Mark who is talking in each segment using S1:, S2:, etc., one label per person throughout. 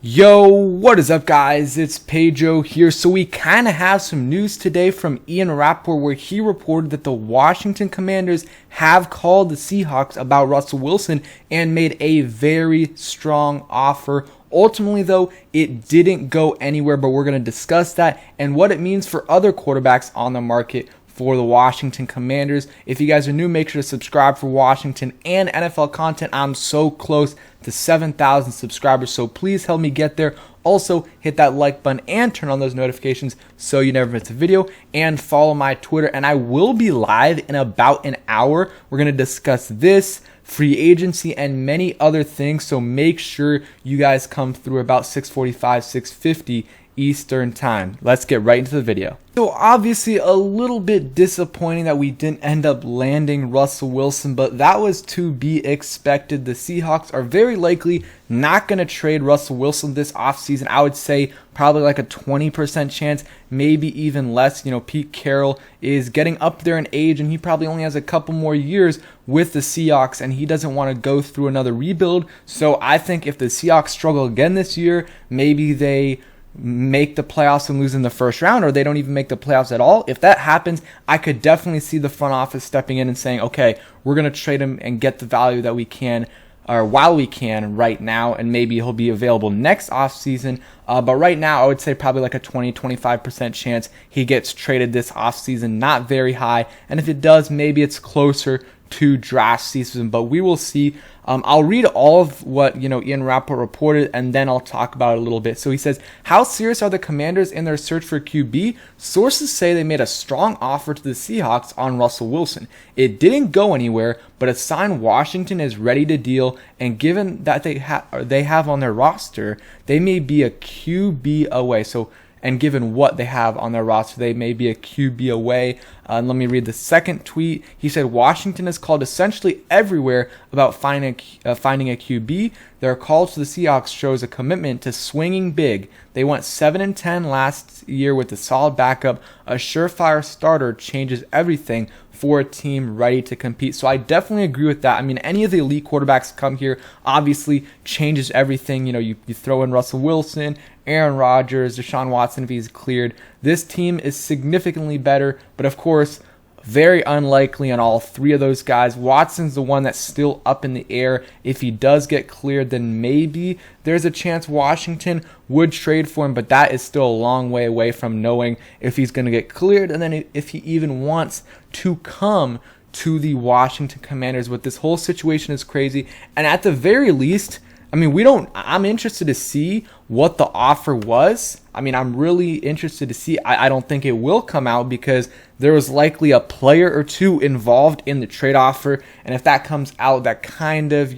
S1: Yo, what is up guys? It's Pedro here. So we kind of have some news today from Ian Rappaport where he reported that the Washington Commanders have called the Seahawks about Russell Wilson and made a very strong offer. Ultimately though, it didn't go anywhere, but we're going to discuss that and what it means for other quarterbacks on the market for the Washington Commanders. If you guys are new, make sure to subscribe for Washington and NFL content. I'm so close to 7,000 subscribers, so please help me get there. Also, hit that like button and turn on those notifications so you never miss a video, and follow my Twitter, and I will be live in about an hour. We're going to discuss this, free agency, and many other things, so make sure you guys come through about 6:45, 6:50 Eastern time. Let's get right into the video. So obviously a little bit disappointing that we didn't end up landing Russell Wilson, but that was to be expected. The Seahawks are very likely not going to trade Russell Wilson this offseason. I would say probably like a 20% chance, maybe even less. You know, Pete Carroll is getting up there in age and he probably only has a couple more years with the Seahawks and he doesn't want to go through another rebuild. So I think if the Seahawks struggle again this year, maybe they make the playoffs and lose in the first round, or they don't even make the playoffs at all. If that happens, I could definitely see the front office stepping in and saying, okay, we're going to trade him and get the value that we can, or while we can right now, and maybe he'll be available next offseason. But right now, I would say probably like a 20-25% chance he gets traded this offseason. Not very high. And if it does, maybe it's closer to draft season, but we will see. I'll read all of what Ian Rappaport reported, and then I'll talk about it a little bit. So he says, how serious are the Commanders in their search for QB? Sources say they made a strong offer to the Seahawks on Russell Wilson. It didn't go anywhere, but a sign Washington is ready to deal, and given that they have on their roster, they may be a QB away. And given what they have on their roster, they may be a QB away. Let me read the second tweet. He said, Washington has called essentially everywhere about finding a QB. Their call to the Seahawks shows a commitment to swinging big. They went 7-10 last year with a solid backup. A surefire starter changes everything for a team ready to compete. So I definitely agree with that. I mean, any of the elite quarterbacks come here obviously changes everything. You throw in Russell Wilson, Aaron Rodgers, Deshaun Watson if he's cleared. This team is significantly better, but of course, very unlikely on all three of those guys. Watson's the one that's still up in the air. If he does get cleared, then maybe there's a chance Washington would trade for him, but that is still a long way away from knowing if he's going to get cleared and then if he even wants to come to the Washington Commanders. But this whole situation is crazy, and at the very least, I mean, I'm interested to see what the offer was. I mean, I'm really interested to see. I don't think it will come out because there was likely a player or two involved in the trade offer. And if that comes out, that kind of,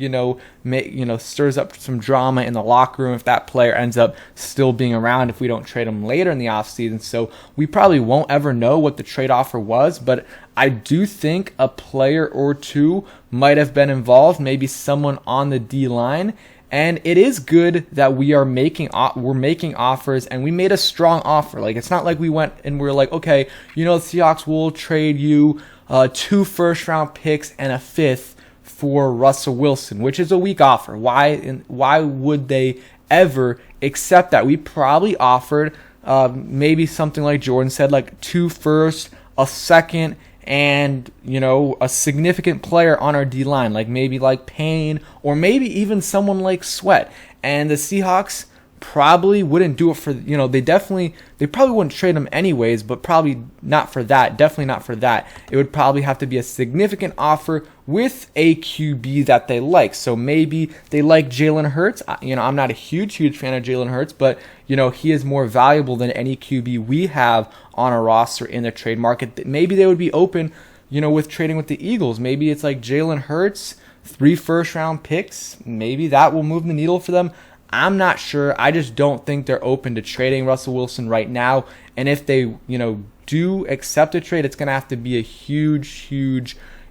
S1: stirs up some drama in the locker room if that player ends up still being around if we don't trade him later in the offseason. So we probably won't ever know what the trade offer was, but I do think a player or two might have been involved, maybe someone on the D-line. And it is good that we're making offers, and we made a strong offer. Like, it's not like we went and we're like, okay, the Seahawks will trade you 2 first-round picks and a 5th for Russell Wilson, which is a weak offer. Why would they ever accept that? We probably offered maybe something like Jordan said, like 2 firsts, a 2nd, and a significant player on our D-line, like maybe like Payne, or maybe even someone like Sweat. And the Seahawks probably wouldn't do it for, they probably wouldn't trade him anyways, but probably not for that. Definitely not for that. It would probably have to be a significant offer with a QB that they like. So maybe they like Jalen Hurts. I'm not a huge fan of Jalen Hurts, but he is more valuable than any QB we have on a roster in the trade market. Maybe they would be open, with trading with the Eagles. Maybe it's like Jalen Hurts, 3 first-round picks. Maybe that will move the needle for them. I'm not sure. I just don't think they're open to trading Russell Wilson right now. And if they, do accept a trade, it's going to have to be a huge,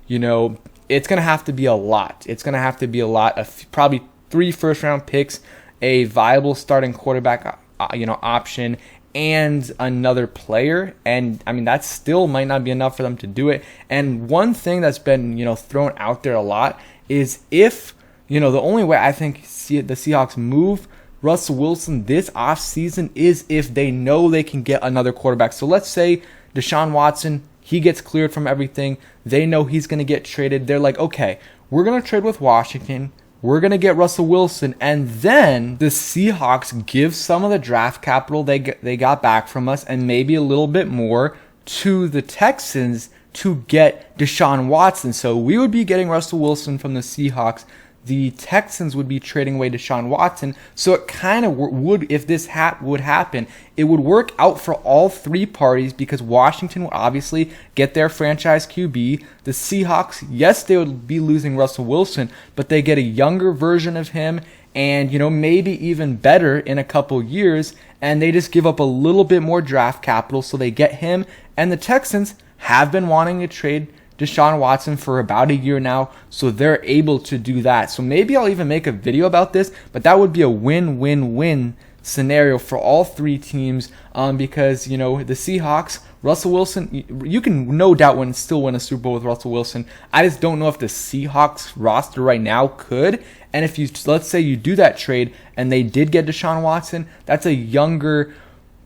S1: it's going to have to be a lot. It's going to have to be a lot of probably 3 first-round picks, a viable starting quarterback, option, and another player. And I mean, that still might not be enough for them to do it. And one thing that's been, thrown out there a lot is if, the only way I think the Seahawks move Russell Wilson this offseason is if they know they can get another quarterback. So let's say Deshaun Watson, he gets cleared from everything. They know he's going to get traded. They're like, okay, we're going to trade with Washington. We're going to get Russell Wilson. And then the Seahawks give some of the draft capital they got back from us and maybe a little bit more to the Texans to get Deshaun Watson. So we would be getting Russell Wilson from the Seahawks. The Texans would be trading away Deshaun Watson. So it kind of would, if this would happen, it would work out for all three parties because Washington would obviously get their franchise QB. The Seahawks, yes, they would be losing Russell Wilson, but they get a younger version of him and, maybe even better in a couple years. And they just give up a little bit more draft capital so they get him. And the Texans have been wanting to trade Deshaun Watson for about a year now, so they're able to do that. So maybe I'll even make a video about this, but that would be a win-win-win scenario for all three teams because, the Seahawks, Russell Wilson, you can no doubt still win a Super Bowl with Russell Wilson. I just don't know if the Seahawks roster right now could. And if let's say you do that trade and they did get Deshaun Watson, that's a younger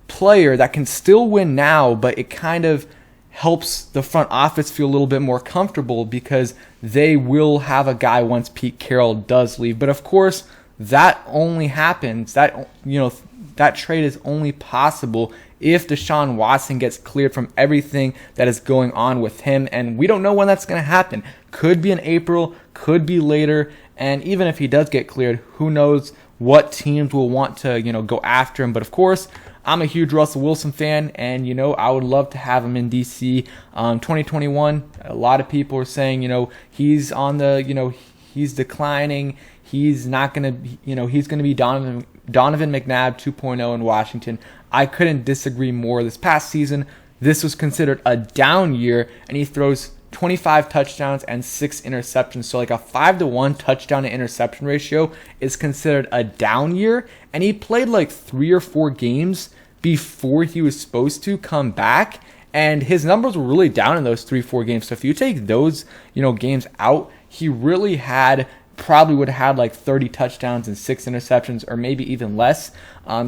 S1: player that can still win now, but it kind of helps the front office feel a little bit more comfortable because they will have a guy once Pete Carroll does leave. But of course, that only happens, that trade is only possible if Deshaun Watson gets cleared from everything that is going on with him. And we don't know when that's going to happen. Could be in April, could be later. And even if he does get cleared, who knows what teams will want to, go after him. But of course, I'm a huge Russell Wilson fan, and, I would love to have him in D.C. 2021, a lot of people are saying, he's on the, he's declining. He's not going to, he's going to be Donovan McNabb 2.0 in Washington. I couldn't disagree more. This past season, this was considered a down year, and he throws 25 touchdowns and 6 interceptions. So like a 5-to-1 touchdown to interception ratio is considered a down year. And he played like 3 or 4 games before he was supposed to come back. And his numbers were really down in those 3-4 games. So if you take those, games out, he really probably would have had like 30 touchdowns and 6 interceptions or maybe even less.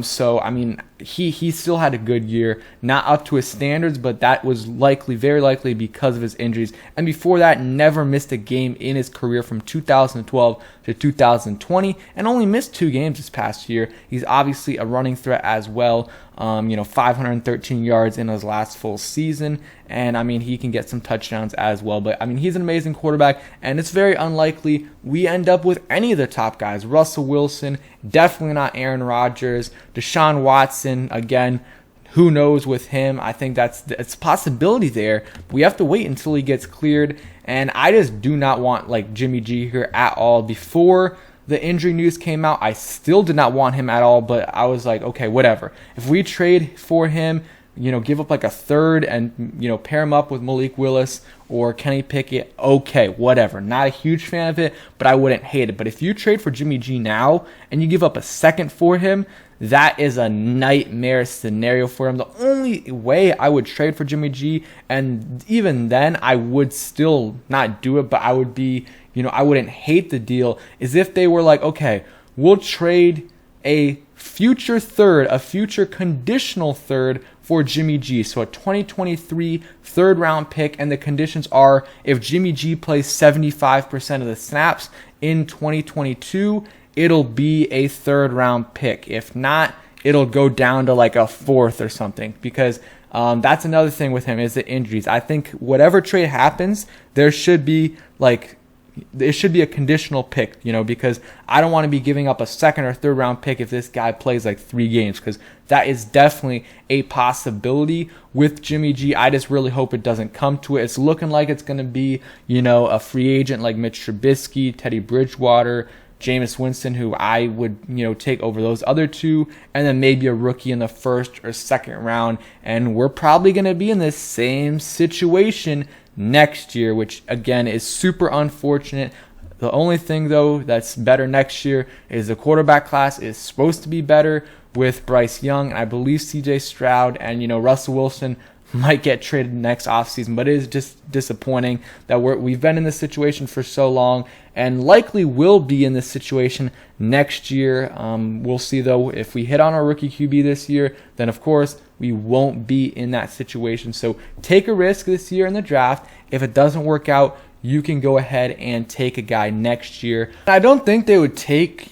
S1: So, I mean, he still had a good year, not up to his standards, but that was very likely because of his injuries. And before that, never missed a game in his career from 2012 to 2020 and only missed 2 games this past year. He's obviously a running threat as well. 513 yards in his last full season. And, I mean, he can get some touchdowns as well. But, I mean, he's an amazing quarterback, and it's very unlikely we end up with any of the top guys. Russell Wilson, definitely not Aaron Rodgers. Deshaun Watson, again, who knows with him? I think it's a possibility there. We have to wait until he gets cleared. And I just do not want, like, Jimmy G here at all. Before the injury news came out, I still did not want him at all, but I was like, okay, whatever. If we trade for him, give up like a third and, pair him up with Malik Willis or Kenny Pickett, okay, whatever. Not a huge fan of it, but I wouldn't hate it. But if you trade for Jimmy G now and you give up a second for him, that is a nightmare scenario for him. The only way I would trade for Jimmy G, and even then I would still not do it, but I would be, I wouldn't hate the deal, is if they were like, okay, we'll trade a future conditional third for Jimmy G. So a 2023 third round pick, and the conditions are if Jimmy G plays 75% of the snaps in 2022, it'll be a third round pick. If not, it'll go down to like a fourth or something, because that's another thing with him is the injuries. I think whatever trade happens, it should be a conditional pick, because I don't want to be giving up a second or third round pick if this guy plays like 3 games, because that is definitely a possibility with Jimmy G. I just really hope it doesn't come to it. It's looking like it's going to be, a free agent like Mitch Trubisky, Teddy Bridgewater, Jameis Winston, who I would, take over those other 2, and then maybe a rookie in the first or second round. And we're probably going to be in this same situation next year, which again is super unfortunate. The only thing though that's better next year is the quarterback class is supposed to be better with Bryce Young and I believe CJ Stroud, and Russell Wilson might get traded next offseason. But it is just disappointing that we've been in this situation for so long and likely will be in this situation next year. We'll see, though. If we hit on our rookie QB this year, then, of course, we won't be in that situation. So take a risk this year in the draft. If it doesn't work out, you can go ahead and take a guy next year. I don't think they would take,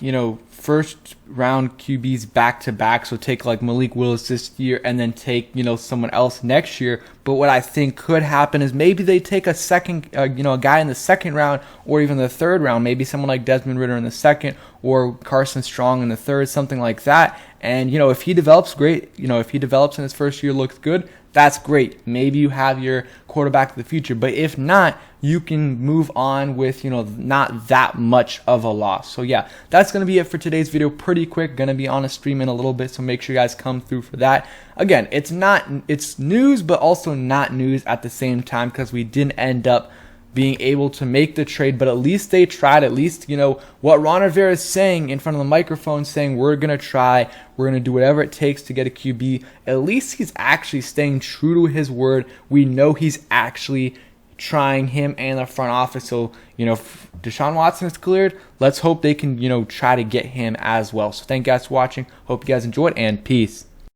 S1: first round QBs back to back. So take like Malik Willis this year and then take, someone else next year. But what I think could happen is maybe they take a second, a guy in the second round or even the third round, maybe someone like Desmond Ridder in the second or Carson Strong in the third, something like that. And, if he develops great, if he develops in his first year, looks good, that's great. Maybe you have your quarterback of the future. But if not, you can move on with, not that much of a loss. So yeah, that's going to be it for today's video. Pretty quick. Going to be on a stream in a little bit, so make sure you guys come through for that. Again, it's news, but also not news at the same time, because we didn't end up being able to make the trade, but at least they tried. At least, what Ron Rivera is saying in front of the microphone, saying we're going to try, we're going to do whatever it takes to get a QB. At least he's actually staying true to his word. We know he's actually trying, him and the front office. So, if Deshaun Watson is cleared, let's hope they can, try to get him as well. So thank you guys for watching. Hope you guys enjoyed, and peace.